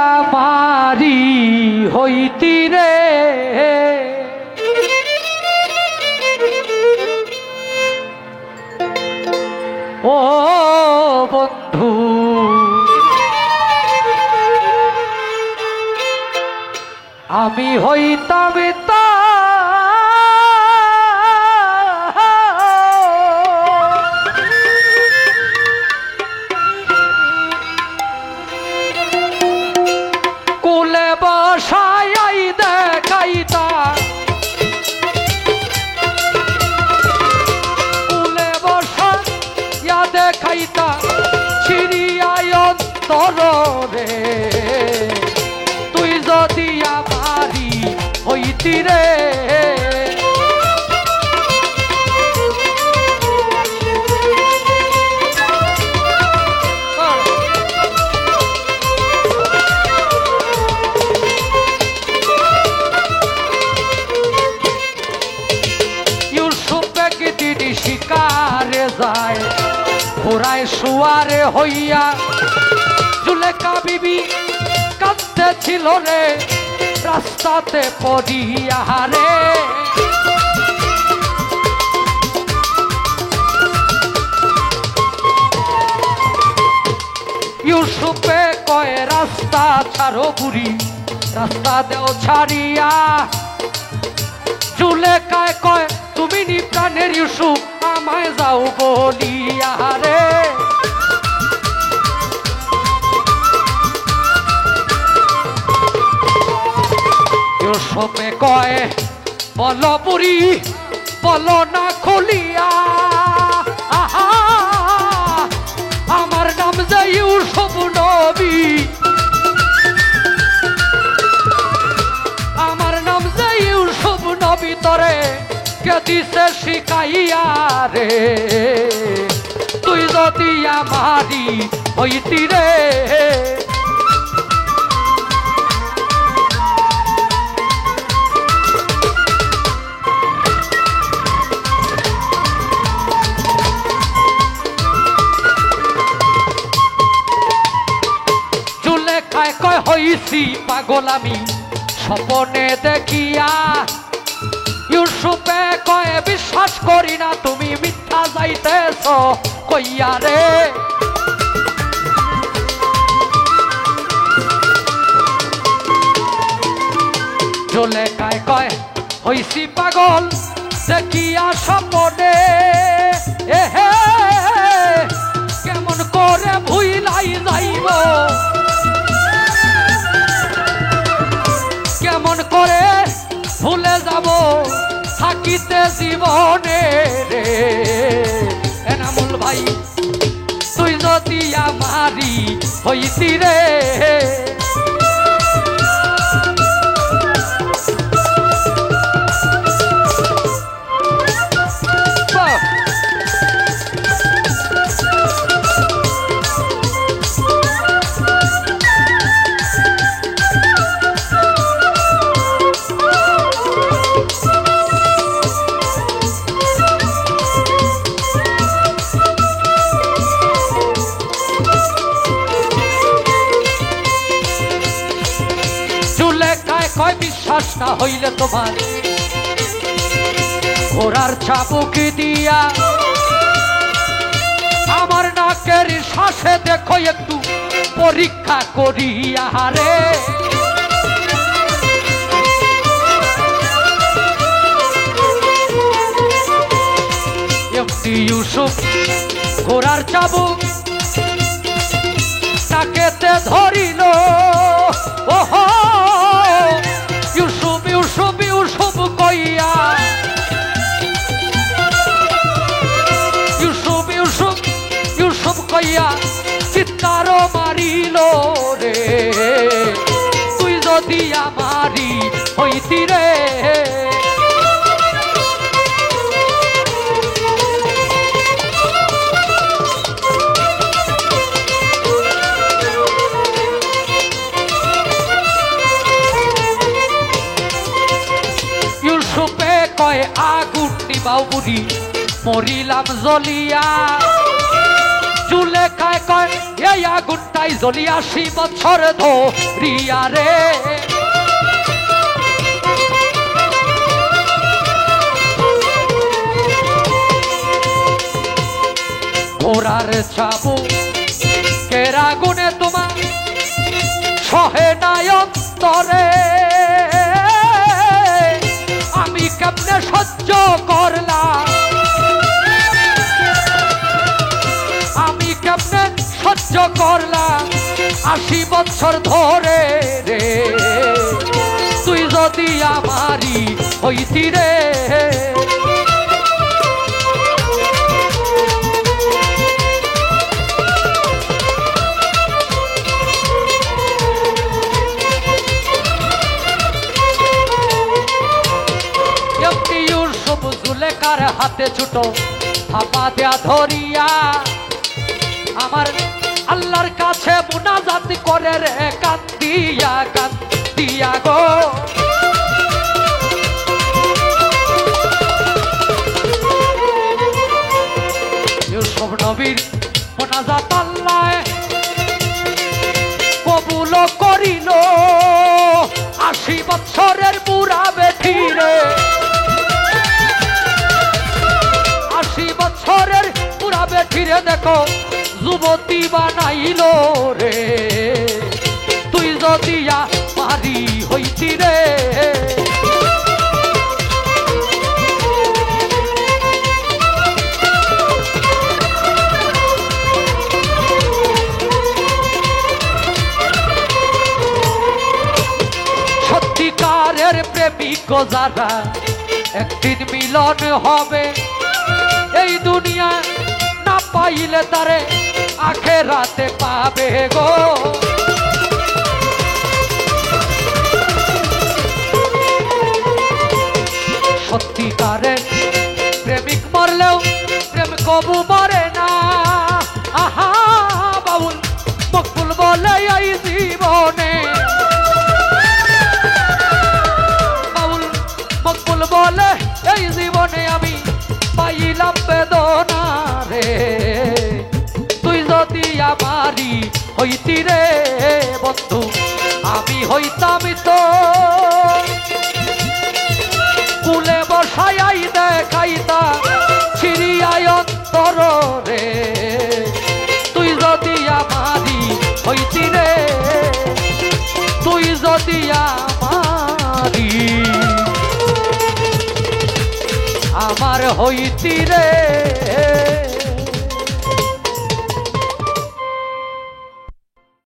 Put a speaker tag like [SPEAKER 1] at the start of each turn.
[SPEAKER 1] আমারি হইতি রে ও বন্ধু আমি হইতাম তা কুলে বসাই দেখাইতা কুলে বসাইয়া দেখাইতা ছিড়িয়ায় অন্তর রে তুই যদি আমারি হইতি রে শিকারে যায় ঘোড়ায় শুয়ারে হইয়া জুলেখা বিবি কাঁদতে ছিল রে রাস্তাতে পড়িয়া রে ইউসুফে কয় রাস্তা ছাড়ো বুড়ি রাস্তা দেও ছাড়িয়া জুলেখায় কয় তুমি নি প্রাণের ইউসুফ আমায় যাও বলিয়া রে ইউসুফে কয় বল বুড়ি বল না খুলিয়া আহা আমার নাম যে ইউসুফ নবী আমার নাম যে ইউসুফ নবী তরে কে দিছে শিখাইয়া রে তুই যদি আমারি হইতি রে জুলেখায় কয় হইছি পাগল আমি স্বপ্নে দেখিয়া ইউসুফে কয় বিশ্বাস করি না তুমি মিথ্যা যাইতেছ কইয়া রে জুলেখায় কয় হইছি পাগল দেখিয়া স্বপ্নে এহে কেমন করে ভুইলাই যাইব কেমন করে ভুলে যাব থাকিতে জীবনে রে এনামুল ভাই তুই যদি আমারি হইতি রে কয় বিশ্বাস না হইলে তোমার ঘোড়ার চাবুক দিয়া আমার নাকের শ্বাসে দেখো একটু পরীক্ষা করিয়া রে একটি ইউসুফ ঘোড়ার চাবুক তাকেতে ধরিল ওহো ইউসুফ ইউসুফ ইউসুফ কইয়া ইউসুফ ইউসুফ ইউসুফ কইয়া চিৎকার মারিল রে তুই যদি আমারি হইতি রে কয় আগুন নিবাও বুড়ি মরিলাম জ্বলিয়া জুলেখায় কয় এই আগুনটাই জ্বলি ৮০ বছর ধরিয়া রে। ঘোড়ার চাবু কেরা গুনে তোমার সহে নাই অন্তরে, আমি কেমনে সহ্য করলাম, আমি কেমনে সহ্য করলাম ৮০ বছর ধরে রে। তুই যদি আমারই হইতি রে, জুলেখার হাতে ছুটো থাপা দেয়া ধরিয়া আমার আল্লাহর কাছে মুনাজাত করে রে কান্দিয়া কান্দিয়া গো। ইউসুফ নবীর মুনাজাত আল্লাহ কবুল করিল, ৮০ বছরের বুড়া বেঠিরে, ৮০ বছরের পুরা বেঠিরে দেখো যুবতী বানাইল রে। তুই যদি আমারই হইতি রে, সত্যিকারের প্রেমিক যারা একদিন মিলন হবে, এই দুনিয়া না পাইলে তারে আখেরাতে পাবে গো। সত্যিকারের প্রেমিক মরলেও প্রেম কবু মরে না। আহা বাউল মকবুল বলে এই জীবনে, বাউল মকবুল বলে এই জীবনে আমি পাইলাম বেদনা রে। তুই যদি আমারই হইতি রে বন্ধু, আমি হইতাম তো কুলে বসাই দেখাইতাম ছিড়িয়াই অন্তর রে। তুই যদি আমারই হইতি রে, তুই যদি আমারই আমার হইতি রে।